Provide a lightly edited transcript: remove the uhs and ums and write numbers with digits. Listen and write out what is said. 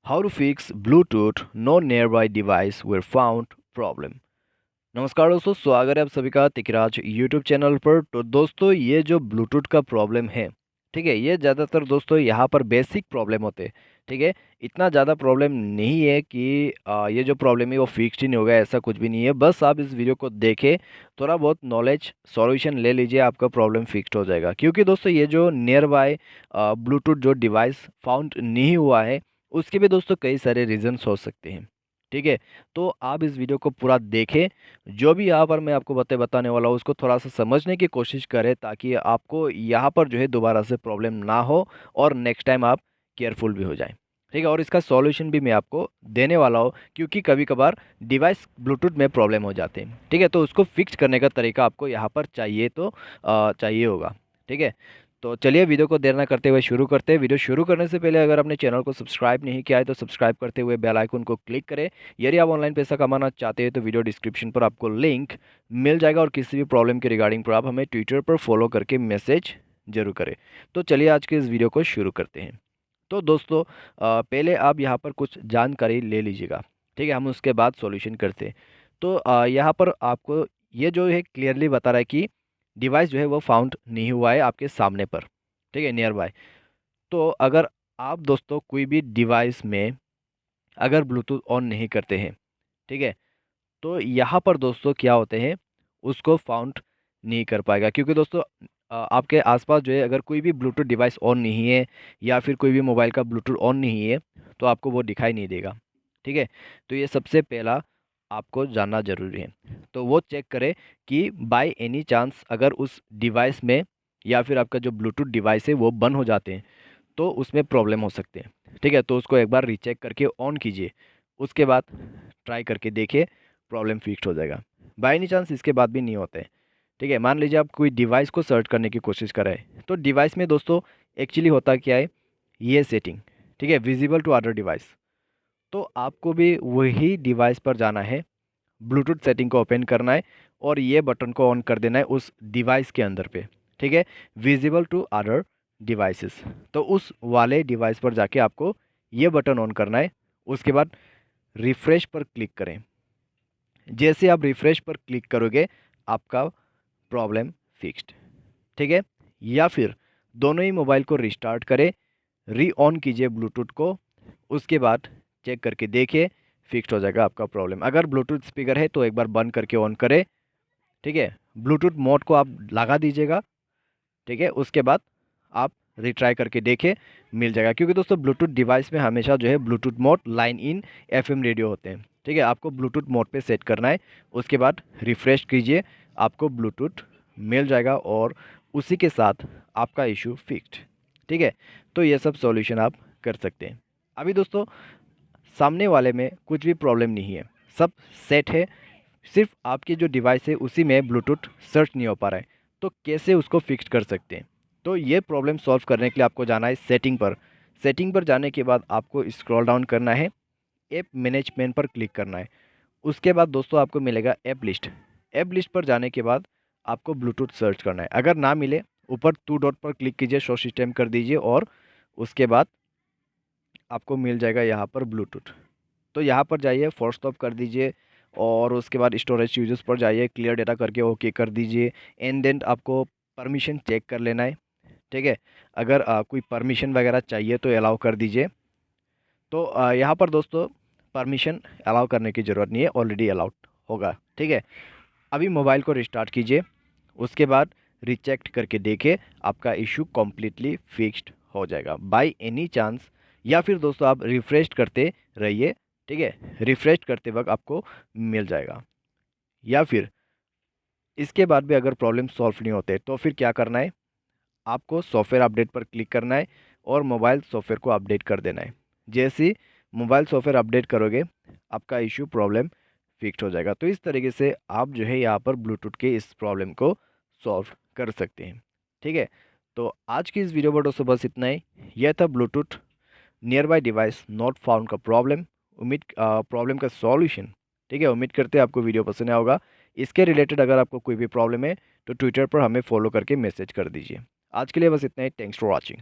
How to fix Bluetooth no nearby device were found problem। नमस्कार दोस्तों, स्वागत है आप सभी का तिकराज यूट्यूब चैनल पर। तो दोस्तों, ये जो ब्लूटूथ का प्रॉब्लम है, ठीक है, ये ज़्यादातर दोस्तों यहाँ पर बेसिक प्रॉब्लम होते हैं। ठीक है, इतना ज़्यादा प्रॉब्लम नहीं है कि ये जो प्रॉब्लम है वो फिक्स्ड ही नहीं होगा, ऐसा कुछ भी नहीं है। बस आप इस वीडियो को देखें, थोड़ा बहुत नॉलेज सॉल्यूशन ले लीजिए, आपका प्रॉब्लम फिक्स्ड हो जाएगा। क्योंकि दोस्तों ये जो नियर बाय ब्लूटूथ जो डिवाइस फाउंड नहीं हुआ है, उसके भी दोस्तों कई सारे रीजंस हो सकते हैं। ठीक है, तो आप इस वीडियो को पूरा देखें, जो भी यहाँ पर मैं आपको बताने वाला हूँ उसको थोड़ा सा समझने की कोशिश करें, ताकि आपको यहाँ पर जो है दोबारा से प्रॉब्लम ना हो और नेक्स्ट टाइम आप केयरफुल भी हो जाएं। ठीक है, और इसका सॉल्यूशन भी मैं आपको देने वाला हूँ, क्योंकि कभी कभार डिवाइस ब्लूटूथ में प्रॉब्लम हो जाते हैं। ठीक है, तो उसको फिक्स करने का तरीका आपको यहाँ पर चाहिए, तो चाहिए होगा। ठीक है, तो चलिए वीडियो को देर ना करते हुए शुरू करते हैं। वीडियो शुरू करने से पहले अगर आपने चैनल को सब्सक्राइब नहीं किया है तो सब्सक्राइब करते हुए बेल आइकन को क्लिक करें। यदि आप ऑनलाइन पैसा कमाना चाहते हैं तो वीडियो डिस्क्रिप्शन पर आपको लिंक मिल जाएगा, और किसी भी प्रॉब्लम के रिगार्डिंग पर आप हमें ट्विटर पर फॉलो करके मैसेज जरूर करें। तो चलिए आज के इस वीडियो को शुरू करते हैं। तो दोस्तों, पहले आप यहाँ पर कुछ जानकारी ले लीजिएगा। ठीक है, हम उसके बाद सॉल्यूशन करते हैं। तो यहाँ पर आपको ये जो है क्लियरली बता रहा है कि डिवाइस जो है वो फाउंड नहीं हुआ है आपके सामने पर। ठीक है, नियर बाय। तो अगर आप दोस्तों कोई भी डिवाइस में अगर ब्लूटूथ ऑन नहीं करते हैं, ठीक है, तो यहाँ पर दोस्तों क्या होते हैं, उसको फाउंड नहीं कर पाएगा। क्योंकि दोस्तों आपके आसपास जो है अगर कोई भी ब्लूटूथ डिवाइस ऑन नहीं है, या फिर कोई भी मोबाइल का ब्लूटूथ ऑन नहीं है, तो आपको वो दिखाई नहीं देगा। ठीक है, तो ये सबसे पहला आपको जानना ज़रूरी है। तो वो चेक करें कि बाय एनी चांस अगर उस डिवाइस में या फिर आपका जो ब्लूटूथ डिवाइस है वो बंद हो जाते हैं, तो उसमें प्रॉब्लम हो सकते हैं। ठीक है, तो उसको एक बार रीचेक करके ऑन कीजिए, उसके बाद ट्राई करके देखिए, प्रॉब्लम फिक्स हो जाएगा। बाय एनी चांस इसके बाद भी नहीं होते हैं। ठीक है, मान लीजिए आप कोई डिवाइस को सर्च करने की कोशिश कर रहे हैं, तो डिवाइस में दोस्तों एक्चुअली होता क्या है, ये सेटिंग, ठीक है, विजिबल टू अदर डिवाइस। तो आपको भी वही डिवाइस पर जाना है, ब्लूटूथ सेटिंग को ओपन करना है, और ये बटन को ऑन कर देना है उस डिवाइस के अंदर पे। ठीक है, विजिबल टू अदर डिवाइसेस, तो उस वाले डिवाइस पर जाके आपको ये बटन ऑन करना है। उसके बाद रिफ़्रेश पर क्लिक करें। जैसे आप रिफ़्रेश पर क्लिक करोगे, आपका प्रॉब्लम फिक्स्ड। ठीक है, या फिर दोनों ही मोबाइल को रिस्टार्ट करें, री ऑन कीजिए ब्लूटूथ को, उसके बाद चेक करके देखिए, फिक्स्ड हो जाएगा आपका प्रॉब्लम। अगर ब्लूटूथ स्पीकर है तो एक बार बंद करके ऑन करें। ठीक है, ब्लूटूथ मोड को आप लगा दीजिएगा। ठीक है, उसके बाद आप रिट्राई करके देखें, मिल जाएगा। क्योंकि दोस्तों ब्लूटूथ डिवाइस में हमेशा जो है Bluetooth mode, line in, FM radio होते हैं। ठीक है, आपको ब्लूटूथ मोड पे सेट करना है, उसके बाद रिफ़्रेश कीजिए, आपको ब्लूटूथ मिल जाएगा, और उसी के साथ आपका इशू फिक्स्ड। ठीक है, तो ये सब सॉल्यूशन आप कर सकते हैं। अभी दोस्तों सामने वाले में कुछ भी प्रॉब्लम नहीं है, सब सेट है, सिर्फ आपकी जो डिवाइस है उसी में ब्लूटूथ सर्च नहीं हो पा रहा है। तो कैसे उसको फिक्स कर सकते हैं? तो ये प्रॉब्लम सॉल्व करने के लिए आपको जाना है सेटिंग पर। सेटिंग पर जाने के बाद आपको स्क्रॉल डाउन करना है, ऐप मैनेजमेंट पर क्लिक करना है। उसके बाद दोस्तों आपको मिलेगा ऐप लिस्ट। ऐप लिस्ट पर जाने के बाद आपको ब्लूटूथ सर्च करना है। अगर ना मिले, ऊपर 2 डॉट पर क्लिक कीजिए, शो सिस्टम कर दीजिए, और उसके बाद आपको मिल जाएगा यहाँ पर ब्लूटूथ। तो यहाँ पर जाइए, फोर्स स्टॉप कर दीजिए, और उसके बाद स्टोरेज यूजेस पर जाइए, क्लियर डेटा करके ओके कर दीजिए। एंड देन आपको परमिशन चेक कर लेना है। ठीक है, अगर कोई परमिशन वगैरह चाहिए तो अलाउ कर दीजिए। तो यहाँ पर दोस्तों परमिशन अलाउ करने की ज़रूरत नहीं है, ऑलरेडी अलाउड होगा। ठीक है, अभी मोबाइल को रिस्टार्ट कीजिए, उसके बाद रिचेक करके देखिए, आपका इशू कम्प्लीटली फिक्स्ड हो जाएगा बाय एनी चांस। या फिर दोस्तों आप रिफ़्रेश करते रहिए। ठीक है, रिफ़्रेश करते वक्त आपको मिल जाएगा। या फिर इसके बाद भी अगर प्रॉब्लम सॉल्व नहीं होते, तो फिर क्या करना है, आपको सॉफ्टवेयर अपडेट पर क्लिक करना है, और मोबाइल सॉफ्टवेयर को अपडेट कर देना है। जैसे ही मोबाइल सॉफ्टवेयर अपडेट करोगे, आपका इशू प्रॉब्लम फिक्स हो जाएगा। तो इस तरीके से आप जो है यहाँ पर ब्लूटूथ के इस प्रॉब्लम को सॉल्व कर सकते हैं। ठीक है, तो आज की इस वीडियो पर दोस्तों बस इतना ही। यह था Bluetooth near by device not found का प्रॉब्लम, उम्मीद प्रॉब्लम का सॉल्यूशन। ठीक है, उम्मीद करते हैं आपको वीडियो पसंद आया होगा। इसके रिलेटेड अगर आपको कोई भी प्रॉब्लम है तो ट्विटर पर हमें फॉलो करके मैसेज कर दीजिए। आज के लिए बस इतना ही। Thanks for watching.